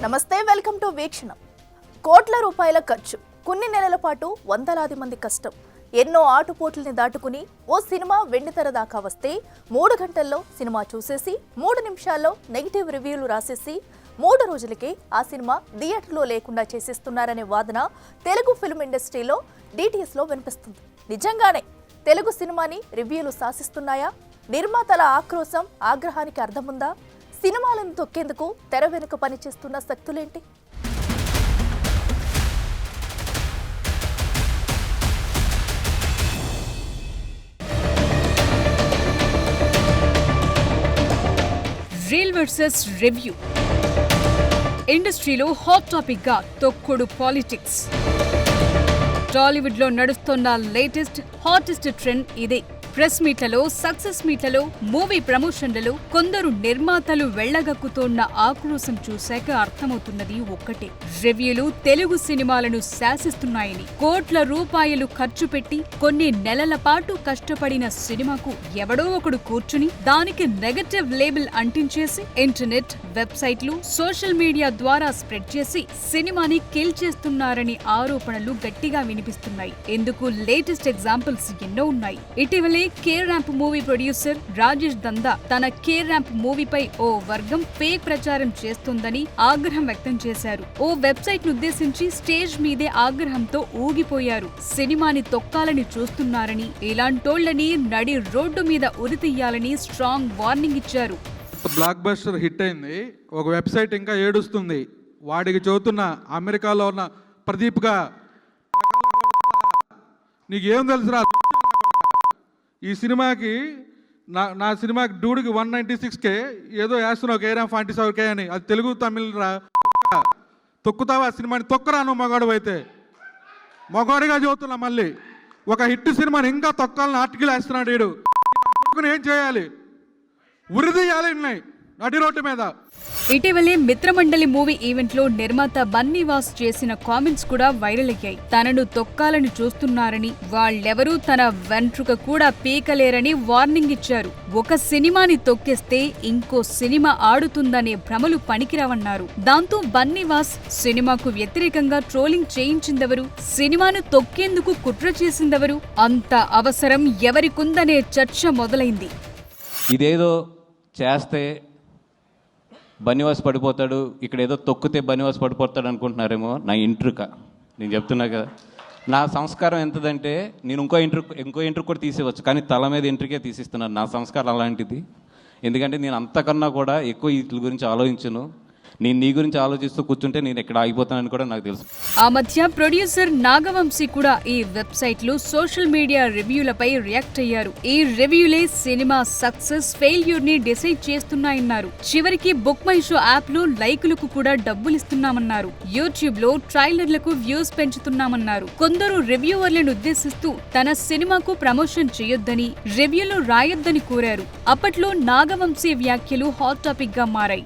నమస్తే, welcome to వీక్షణం. కోట్ల రూపాయల ఖర్చు, కొన్ని నెలల పాటు వందలాది మంది కష్టం, ఎన్నో ఆటుపోట్లని దాటుకుని ఓ సినిమా వెండితెర దాకా వస్తే 3 గంటల్లో సినిమా చూసేసి 3 నిమిషాల్లో నెగిటివ్ రివ్యూలు రాసేసి 3 రోజులకే ఆ సినిమా థియేటర్లో లేకుండా చేసేస్తున్నారనే వాదన తెలుగు ఫిల్మ్ ఇండస్ట్రీలో DTSలో వినిపిస్తుంది. నిజంగానే తెలుగు సినిమాని రివ్యూలు శాసిస్తున్నాయా? నిర్మాతల ఆక్రోశం, ఆగ్రహానికి అర్థముందా? సినిమాలను తొక్కేందుకు తెర వెనుక పనిచేస్తున్న శక్తులేంటి? Reel versus review. ఇండస్ట్రీలో హాట్ టాపిక్ గా తొక్కుడు పాలిటిక్స్. టాలీవుడ్ లో నడుస్తున్న లేటెస్ట్ హాటెస్ట్ ట్రెండ్ ఇదే. ప్రెస్ మీట్లలో, సక్సెస్ మీట్లలో, మూవీ ప్రమోషన్లలో కొందరు నిర్మాతలు వెళ్లగక్కుతోన్న ఆక్రోశం చూశాక అర్థమవుతున్నది ఒక్కటే: రివ్యూలు తెలుగు సినిమాలను శాసిస్తున్నాయని. కోట్ల రూపాయలు ఖర్చు పెట్టి కొన్ని నెలల పాటు కష్టపడిన సినిమాకు ఎవడో ఒకడు కూర్చుని దానికి నెగటివ్ లేబుల్ అంటించేసి ఇంటర్నెట్, వెబ్సైట్లు, సోషల్ మీడియా ద్వారా స్ప్రెడ్ చేసి సినిమాని కిల్ చేస్తున్నారని ఆరోపణలు గట్టిగా వినిపిస్తున్నాయి. ఇందుకు లేటెస్ట్ ఎగ్జాంపుల్స్ ఎన్నో ఉన్నాయి. ఇటీవలే K ramp movie producer Rajesh దందా తన కే ర్యాంప్ మూవీపై ఓ వర్గం ఫేక్ ప్రచారం చేస్తోందని ఆగ్రహం వ్యక్తం చేశారు. ఓ వెబ్సైట్ ఉద్దేశించి స్టేజ్ మీదే ఆగ్రహంతో ఊగిపోయారు. సినిమాని తొక్కాలని చూస్తున్నారని, ఇలాంటోళ్లని నడి రోడ్డు మీద ఉరితీయాలని స్ట్రాంగ్ వార్నింగ్ ఇచ్చారు. బ్లాక్ బస్టర్ హిట్ అయింది, ఒక వెబ్సైట్ ఇంకా ఏడుస్తుంది. వాడికి చదువుతున్న అమెరికాలో ఉన్న ప్రదీప్గా, నీకేం తెలుసురా ఈ సినిమాకి, నా సినిమాకి డూడికి 196K ఏదో వేస్తున్నావు, కేరామ్ 47K అని. అది తెలుగు తమిళ రా, తొక్కుతావా ఆ సినిమాని? తొక్కరా నువ్వు మగాడు అయితే. మగాడిగా చదువుతున్నా. మళ్ళీ ఒక హిట్ సినిమాని ఇంకా తొక్కాలని ఆర్టికల్ వేస్తున్నాడు వీడు. కొడుకుని ఏం చేయాలి? ఉరిదీయాలి నడి రోడ్డు మీద. ఇటీవలే మిత్రమండలి మూవీ ఈవెంట్ లో నిర్మాత బన్నీవాస్ చేసిన కామెంట్స్ కూడా వైరల్ అయ్యాయి. తనను తొక్కాలని చూస్తున్నారని, వాళ్ళెవరూ తన వెంట్రుక కూడా పీకలేరని వార్నింగ్ ఇచ్చారు. ఒక సినిమాని తొక్కేస్తే ఇంకో సినిమా ఆడుతుందనే భ్రమలు పనికిరావన్నారు. దాంతో బన్నీవాస్ సినిమాకు వ్యతిరేకంగా ట్రోలింగ్ చేయించిందెవరు? సినిమాను తొక్కేందుకు కుట్ర చేసిందెవరు? అంత అవసరం ఎవరికుందనే చర్చ మొదలైంది. ఇదేదో చేస్తే బనివాస్ పడిపోతాడు, ఇక్కడ ఏదో తొక్కితే బనివాస్ పడిపోతాడు అనుకుంటున్నారేమో. నా ఇంట్రుక, నేను చెప్తున్నా కదా, నా సంస్కారం ఎంతదంటే నేను ఇంకో ఇంట్రుక్ కూడా తీసేవచ్చు, కానీ తల మీద ఇంట్రుకే తీసిస్తున్నాను. నా సంస్కారం అలాంటిది. ఎందుకంటే నేను అంతకన్నా కూడా ఎక్కువ వీటి గురించి ఆలోచించను. నేను నీ గురించి ఆలోచిస్తూ కూర్చుంటే నేను ఎక్కడ ఆగిపోతానని కూడా నాకు తెలుసు. ఆ మధ్య ప్రొడ్యూసర్ నాగవంశీ కూడా ఈ వెబ్సైట్లు, సోషల్ మీడియా రివ్యూలపై రియాక్ట్ అయ్యారు. ఈ రివ్యూలే సినిమా సక్సెస్, ఫెయిల్యూర్ ని డిసైడ్ చేస్తున్నాయన్నారు. చివరికి బుక్ మై షో యాప్ లో లైకులకు కూడా డబ్బులిస్తున్నామన్నారు. యూట్యూబ్ లో ట్రైలర్లకు వ్యూస్ పెంచుతున్నామన్నారు. కొందరు రివ్యూవర్లను ఉద్దేశిస్తూ తన సినిమాకు ప్రమోషన్ చేయొద్దని, రివ్యూలు రాయొద్దని కోరారు. అప్పట్లో నాగవంశీ వ్యాఖ్యలు హాట్ టాపిక్ గా మారాయి.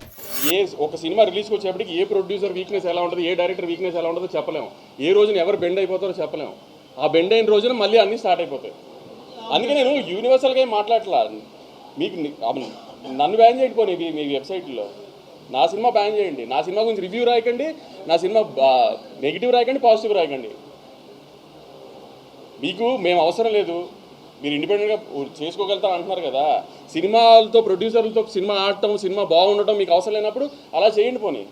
ఒక సినిమా రిలీజ్కి వచ్చేప్పటికి ఏ ప్రొడ్యూసర్ వీక్నెస్ ఎలా ఉంటుంది, ఏ డైరెక్టర్ వీక్నెస్ ఎలా ఉంటుందో చెప్పలేము. ఏ రోజున ఎవరు బెండ్ అయిపోతారో చెప్పలేము. ఆ బెండ్ అయిన రోజున మళ్ళీ అన్నీ స్టార్ట్ అయిపోతాయి. అందుకే నేను యూనివర్సల్గా ఏం మాట్లాడట్లా. మీకు నన్ను బ్యాన్ చేయండి, పోనీ మీ వెబ్సైట్లో నా సినిమా బ్యాన్ చేయండి. నా సినిమా గురించి రివ్యూ రాయకండి, నా సినిమా నెగిటివ్ రాయకండి, పాజిటివ్ రాయకండి. మీకు మేము అవసరం లేదు, మీరు ఇండిపెండెంట్గా చేసుకోగలుగుతారు అంటున్నారు కదా. సినిమాలతో, ప్రొడ్యూసర్లతో సినిమా ఆడటం, సినిమా బాగుండటం మీకు అవసరం లేనప్పుడు అలా చేయండి పోనీ.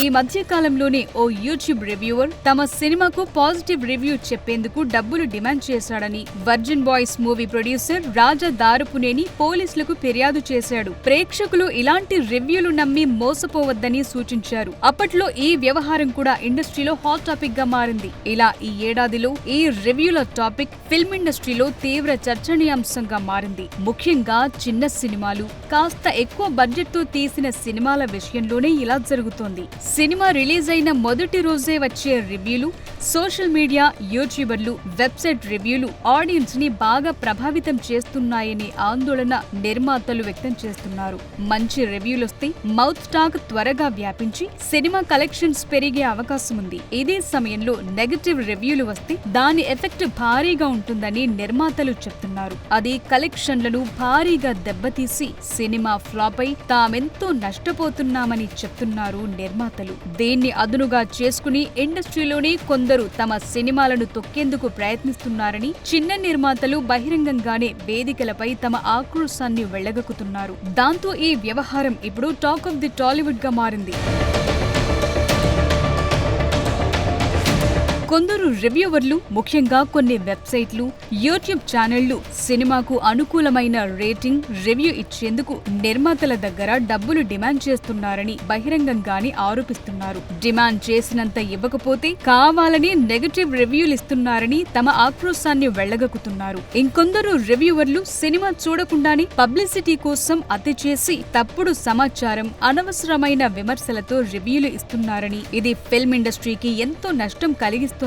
ఈ మధ్య కాలంలోనే ఓ యూట్యూబ్ రివ్యూవర్ తమ సినిమాకు పాజిటివ్ రివ్యూ చెప్పేందుకు డబ్బులు డిమాండ్ చేశాడని వర్జిన్ బాయ్స్ మూవీ ప్రొడ్యూసర్ రాజా దారుపునేని పోలీసులకు ఫిర్యాదు చేశాడు. ప్రేక్షకులు ఇలాంటి రివ్యూలు నమ్మి మోసపోవద్దని సూచించారు. అప్పట్లో ఈ వ్యవహారం కూడా ఇండస్ట్రీలో హాట్ టాపిక్ గా మారింది. ఇలా ఈ ఏడాదిలో ఈ రివ్యూల టాపిక్ ఫిల్మ్ ఇండస్ట్రీలో తీవ్ర చర్చనీయాంశంగా మారింది. ముఖ్యంగా చిన్న సినిమాలు, కాస్త ఎక్కువ బడ్జెట్ తో తీసిన సినిమాల విషయంలోనే ఇలా జరుగుతోంది. సినిమా రిలీజ్ అయిన మొదటి రోజే వచ్చే రివ్యూలు, సోషల్ మీడియా, యూట్యూబర్లు, వెబ్సైట్ రివ్యూలు ఆడియన్స్ ని బాగా ప్రభావితం చేస్తున్నాయనే ఆందోళన నిర్మాతలు వ్యక్తం చేస్తున్నారు. మంచి రివ్యూలొస్తే మౌత్ టాక్ త్వరగా వ్యాపించి సినిమా కలెక్షన్స్ పెరిగే అవకాశం ఉంది. ఇదే సమయంలో నెగటివ్ రివ్యూలు వస్తే దాని ఎఫెక్ట్ భారీగా ఉంటుందని నిర్మాతలు చెప్తున్నారు. అది కలెక్షన్లను భారీగా దెబ్బతీసి సినిమా ఫ్లాప్ అయి తామెంతో నష్టపోతున్నామని చెప్తున్నారు నిర్మాతలు. నిర్మాతలు. దీన్ని అదునుగా చేసుకుని ఇండస్ట్రీలోని కొందరు తమ సినిమాలను తొక్కేందుకు ప్రయత్నిస్తున్నారని చిన్న నిర్మాతలు బహిరంగంగానే వేదికలపై తమ ఆక్రోశాన్ని వెళ్లగక్కుతున్నారు. దాంతో ఈ వ్యవహారం ఇప్పుడు టాక్ ఆఫ్ ది టాలీవుడ్ గా మారింది. కొందరు రివ్యూవర్లు, ముఖ్యంగా కొన్ని వెబ్సైట్లు, యూట్యూబ్ ఛానళ్లు సినిమాకు అనుకూలమైన రేటింగ్, రివ్యూ ఇచ్చేందుకు నిర్మాతల దగ్గర డబ్బులు డిమాండ్ చేస్తున్నారని బహిరంగంగానే ఆరోపిస్తున్నారు. డిమాండ్ చేసినంత ఇవ్వకపోతే కావాలని నెగటివ్ రివ్యూలు ఇస్తున్నారని తమ ఆక్రోశాన్ని వెళ్లగక్కుతున్నారు. ఇంకొందరు రివ్యూవర్లు సినిమా చూడకుండానే పబ్లిసిటీ కోసం అతి చేసి తప్పుడు సమాచారం, అనవసరమైన విమర్శలతో రివ్యూలు ఇస్తున్నారని, ఇది ఫిల్మ్ ఇండస్ట్రీకి ఎంతో నష్టం కలిగిస్తుందని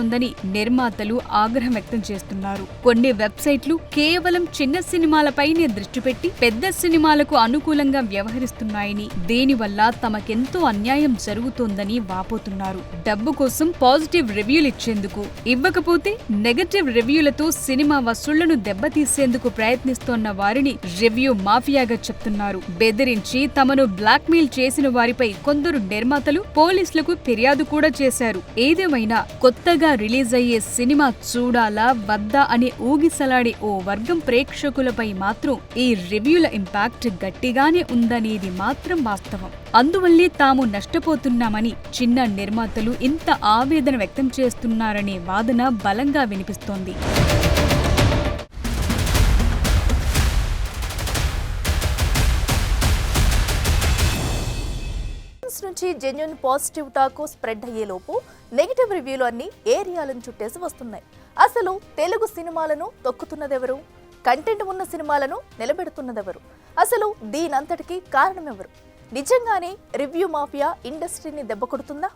నిర్మాతలు ఆగ్రహం వ్యక్తం చేస్తున్నారు. కొన్ని వెబ్సైట్లు కేవలం చిన్న సినిమాలపైనే దృష్టి పెట్టి పెద్ద సినిమాలకు అనుకూలంగా వ్యవహరిస్తున్నాయని, దీనివల్ల తమకెంతో అన్యాయం జరుగుతోందని వాపోతున్నారు. డబ్బు కోసం పాజిటివ్ రివ్యూలు ఇచ్చేందుకు, ఇవ్వకపోతే నెగటివ్ రివ్యూలతో సినిమా వసూళ్లను దెబ్బతీసేందుకు ప్రయత్నిస్తోన్న వారిని రివ్యూ మాఫియాగా చెప్తున్నారు. బెదిరించి తమను బ్లాక్మెయిల్ చేసిన వారిపై కొందరు నిర్మాతలు పోలీసులకు ఫిర్యాదు కూడా చేశారు. ఏదేమైనా కొత్తగా రిలీజ్ అయ్యే సినిమా చూడాలా వద్దా అని ఊగిసలాడే ఓ వర్గం ప్రేక్షకులపై మాత్రం ఈ రివ్యూల ఇంపాక్ట్ గట్టిగానే ఉందనేది మాత్రం వాస్తవం. అందువల్లే తాము నష్టపోతున్నామని చిన్న నిర్మాతలు ఇంత ఆవేదన వ్యక్తం చేస్తున్నారనే వాదన బలంగా వినిపిస్తోంది. నుంచి జెన్యూన్ పాజిటివ్ టాక్ స్ప్రెడ్ అయ్యేలోపు నెగిటివ్ రివ్యూలు అన్ని ఏరియాలను చుట్టేసి వస్తున్నాయి. అసలు తెలుగు సినిమాలను తొక్కుతున్నదెవరు? కంటెంట్ ఉన్న సినిమాలను నిలబెడుతున్నదెవరు? అసలు దీనంతటికీ కారణమెవరు? నిజంగానే రివ్యూ మాఫియా ఇండస్ట్రీని దెబ్బకొడుతుందా?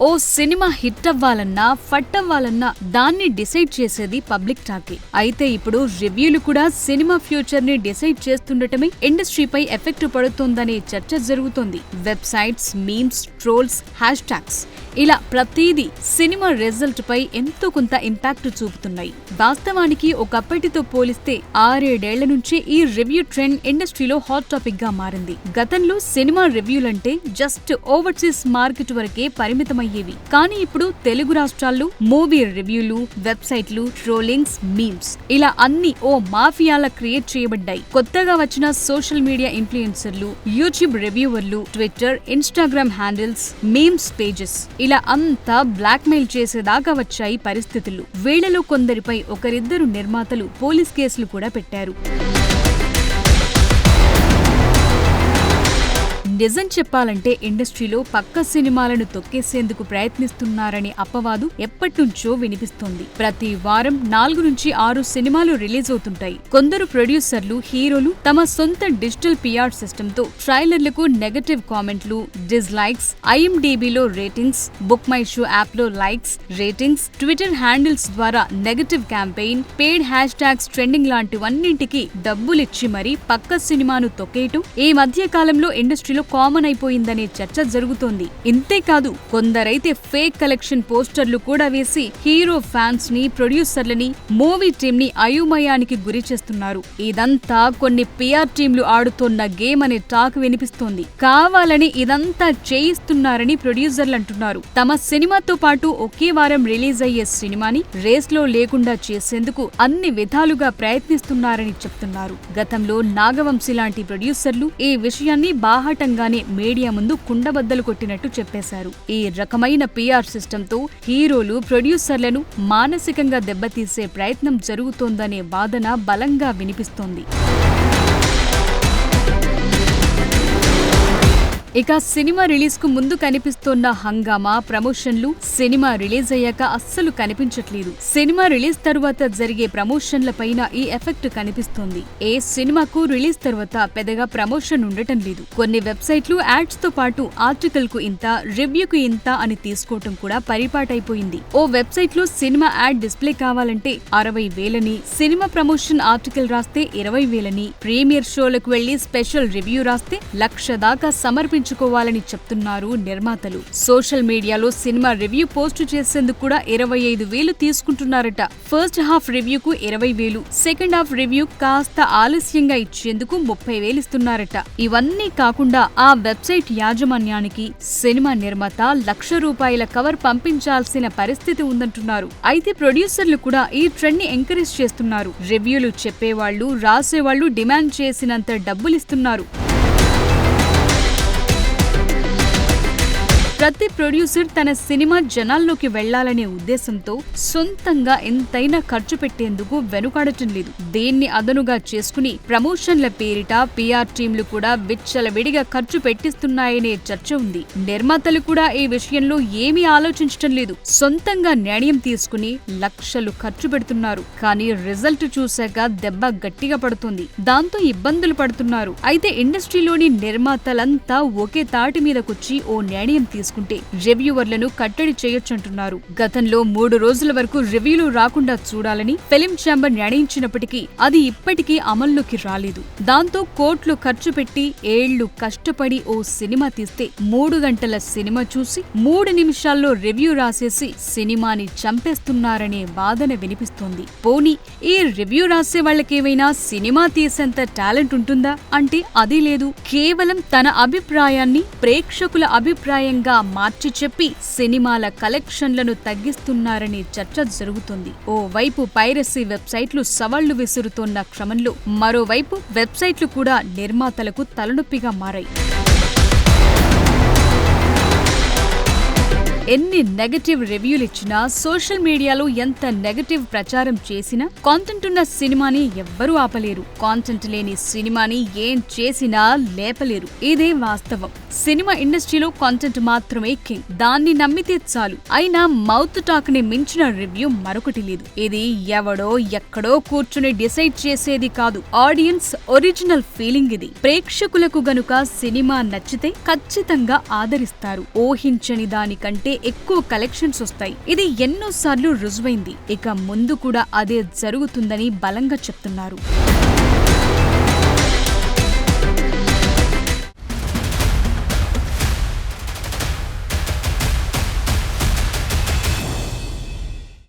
ఓ సినిమా హిట్ అవ్వాలన్నా, ఫట్ అవ్వాలన్నా దాన్ని డిసైడ్ చేసేది పబ్లిక్ టాకే. అయితే ఇప్పుడు రివ్యూలు కూడా సినిమా ఫ్యూచర్ ని డిసైడ్ చేస్తుండటమే ఇండస్ట్రీపై ఎఫెక్ట్ పడుతోందనే చర్చ జరుగుతోంది. Websites, memes, trolls, hash tags ఇలా ప్రతిదీ సినిమా రిజల్ట్ పై ఎంతో కొంత ఇంపాక్ట్ చూపుతున్నాయి. వాస్తవానికి ఒకప్పటితో పోలిస్తే 6-7 నుంచి ఈ రివ్యూ ట్రెండ్ ఇండస్ట్రీలో హాట్ టాపిక్ గా మారింది. గతంలో సినిమా రివ్యూలంటే జస్ట్ ఓవర్సీస్ మార్కెట్ వరకే పరిమితమయ్యేవి. కానీ ఇప్పుడు తెలుగు రాష్ట్రాల్లో మూవీ రివ్యూలు, వెబ్సైట్లు, ట్రోలింగ్స్, మీమ్స్ ఇలా అన్ని ఓ మాఫియాలా క్రియేట్ చేయబడ్డాయి. కొత్తగా వచ్చిన సోషల్ మీడియా ఇన్ఫ్లుయెన్సర్లు, యూట్యూబ్ రివ్యూవర్లు, Twitter, Instagram handles, memes pages ఇలా అంతా బ్లాక్మెయిల్ చేసేదాకా వచ్చాయి పరిస్థితులు. వీళ్లలో కొందరిపై ఒకరిద్దరు నిర్మాతలు పోలీస్ కేసులు కూడా పెట్టారు. నిజం చెప్పాలంటే ఇండస్ట్రీలో పక్క సినిమాలను తొక్కేసేందుకు ప్రయత్నిస్తున్నారనే అపవాదు ఎప్పటినుంచో వినిపిస్తోంది. ప్రతి వారం 4 నుంచి 6 సినిమాలు రిలీజ్ అవుతుంటాయి. కొందరు ప్రొడ్యూసర్లు, హీరోలు తమ సొంత డిజిటల్ పిఆర్ సిస్టమ్ తో ట్రైలర్లకు నెగటివ్ కామెంట్లు, డిస్లైక్స్, ఐఎండిబిలో ratings, book my show app లో లైక్స్, రేటింగ్స్, ట్విట్టర్ హ్యాండిల్స్ ద్వారా negative campaign, paid hashtags, trending లాంటివన్నింటికి డబ్బులిచ్చి మరీ పక్క సినిమాను తొక్కేయటం ఈ మధ్య కాలంలో ఇండస్ట్రీలో కామన్ అయిపోయిందనే చర్చ జరుగుతోంది. ఇంతేకాదు కొందరైతే ఫేక్ కలెక్షన్ పోస్టర్లు కూడా వేసి హీరో ఫ్యాన్స్ ని, ప్రొడ్యూసర్లని, మూవీ టీమ్ ని అయోమయానికి గురి చేస్తున్నారు. ఇదంతా కొన్ని పిఆర్ టీంలు ఆడుతోన్న గేమ్ అనే టాక్ వినిపిస్తోంది. కావాలని ఇదంతా చేయిస్తున్నారని ప్రొడ్యూసర్లు అంటున్నారు. తమ సినిమాతో పాటు ఒకే వారం రిలీజ్ అయ్యే సినిమాని రేస్ లో లేకుండా చేసేందుకు అన్ని విధాలుగా ప్రయత్నిస్తున్నారని చెప్తున్నారు. గతంలో నాగవంశీ లాంటి ప్రొడ్యూసర్లు ఈ విషయాన్ని బాహాటంగా మీడియా ముందు కుండబద్దలు కొట్టినట్టు చెప్పేశారు. ఈ రకమైన పిఆర్ సిస్టమ్ తో హీరోలు, ప్రొడ్యూసర్లను మానసికంగా దెబ్బతీసే ప్రయత్నం జరుగుతోందనే వాదన బలంగా వినిపిస్తోంది. ఇక సినిమా రిలీజ్ కు ముందు కనిపిస్తోన్న హంగామా, ప్రమోషన్లు సినిమా రిలీజ్ అయ్యాక అస్సలు కనిపించట్లేదు. సినిమా రిలీజ్ తరువాత జరిగే ప్రమోషన్ల పైన ఈ ఎఫెక్ట్ కనిపిస్తోంది. ఏ సినిమాకు రిలీజ్ తర్వాత పెద్దగా ప్రమోషన్ ఉండటం లేదు. కొన్ని వెబ్సైట్లు యాడ్స్ తో పాటు ఆర్టికల్ కు ఇంత, రివ్యూకు ఇంత అని తీసుకోవటం కూడా పరిపాటైపోయింది. ఓ వెబ్సైట్ లో సినిమా యాడ్ డిస్ప్లే కావాలంటే 60,000ని, సినిమా ప్రమోషన్ ఆర్టికల్ రాస్తే 20,000ని, ప్రీమియర్ షోలకు వెళ్లి స్పెషల్ రివ్యూ రాస్తే 1,00,000 దాకా సమర్పించాలి ఉపయోగించుకోవాలని చెప్తున్నారు నిర్మాతలు. సోషల్ మీడియాలో సినిమా రివ్యూ పోస్టు చేసేందుకు కూడా 25,000 తీసుకుంటున్నారట. ఫస్ట్ హాఫ్ రివ్యూకు 20,000, సెకండ్ హాఫ్ రివ్యూ కాస్త ఆలస్యంగా ఇచ్చేందుకు 30,000 ఇస్తున్నారట. ఇవన్నీ కాకుండా ఆ వెబ్సైట్ యాజమాన్యానికి సినిమా నిర్మాత ₹1,00,000 కవర్ పంపించాల్సిన పరిస్థితి ఉందంటున్నారు. అయితే ప్రొడ్యూసర్లు కూడా ఈ ట్రెండ్ ని ఎంకరేజ్ చేస్తున్నారు. రివ్యూలు చెప్పేవాళ్లు, రాసేవాళ్లు డిమాండ్ చేసినంత డబ్బులిస్తున్నారు. ప్రతి ప్రొడ్యూసర్ తన సినిమా జనాల్లోకి వెళ్లాలనే ఉద్దేశంతో సొంతంగా ఎంతైనా ఖర్చు పెట్టేందుకు వెనుకాడటం లేదు. దీన్ని అదనుగా చేసుకుని ప్రమోషన్ల పేరిట పిఆర్ టీంలు కూడా విచ్చలవిడిగా ఖర్చు పెట్టిస్తున్నాయనే చర్చ ఉంది. నిర్మాతలు కూడా ఈ విషయంలో ఏమీ ఆలోచించటం లేదు. సొంతంగా నిర్ణయం తీసుకుని లక్షలు ఖర్చు పెడుతున్నారు. కానీ రిజల్ట్ చూశాక దెబ్బ గట్టిగా పడుతుంది. దాంతో ఇబ్బందులు పడుతున్నారు. అయితే ఇండస్ట్రీలోని నిర్మాతలంతా ఒకే తాటి మీదకొచ్చి ఓ నిర్ణయం తీసుకుంటే రివ్యూవర్లను కట్టడి చేయొచ్చంటున్నారు. గతంలో 3 రోజుల వరకు రివ్యూలు రాకుండా చూడాలని ఫిలిం ఛాంబర్ నిర్ణయించినప్పటికీ అది ఇప్పటికీ అమల్లోకి రాలేదు. దాంతో కోట్లు ఖర్చు పెట్టి ఏళ్లు కష్టపడి ఓ సినిమా తీస్తే 3 గంటల సినిమా చూసి 3 నిమిషాల్లో రివ్యూ రాసేసి సినిమాని చంపేస్తున్నారనే వాదన వినిపిస్తోంది. పోనీ ఈ రివ్యూ రాసే వాళ్ళకేమైనా సినిమా తీసేంత టాలెంట్ ఉంటుందా అంటే అది లేదు. కేవలం తన అభిప్రాయాన్ని ప్రేక్షకుల అభిప్రాయంగా మార్చి చెప్పి సినిమాల కలెక్షన్లను తగ్గిస్తున్నారనే చర్చ జరుగుతుంది. ఓ వైపు పైరసీ వెబ్సైట్లు సవాళ్లు విసురుతోన్న క్రమంలో మరోవైపు వెబ్సైట్లు కూడా నిర్మాతలకు తలనొప్పిగా మారాయి. ఎన్ని నెగటివ్ రివ్యూలు ఇచ్చినా, సోషల్ మీడియాలో ఎంత నెగటివ్ ప్రచారం చేసినా కాంటెంట్ ఉన్న సినిమాని ఎవ్వరూ ఆపలేరు. కాంటెంట్ లేని సినిమాని ఏం చేసినా లేపలేరు. ఇదే వాస్తవం. సినిమా ఇండస్ట్రీలో కాంటెంట్ మాత్రమే కింగ్. దాన్ని నమ్మితే చాలు. అయినా మౌత్ టాక్ ని మించిన రివ్యూ మరొకటి లేదు. ఇది ఎవడో ఎక్కడో కూర్చుని డిసైడ్ చేసేది కాదు. ఆడియన్స్ ఒరిజినల్ ఫీలింగ్ ఇది. ప్రేక్షకులకు గనుక సినిమా నచ్చితే ఖచ్చితంగా ఆదరిస్తారు. ఊహించని దానికంటే ఎక్కువ కలెక్షన్స్ వస్తాయి. ఇది ఎన్నోసార్లు రుజువైంది. ఇక ముందు కూడా అదే జరుగుతుందని బలంగా చెప్తున్నారు.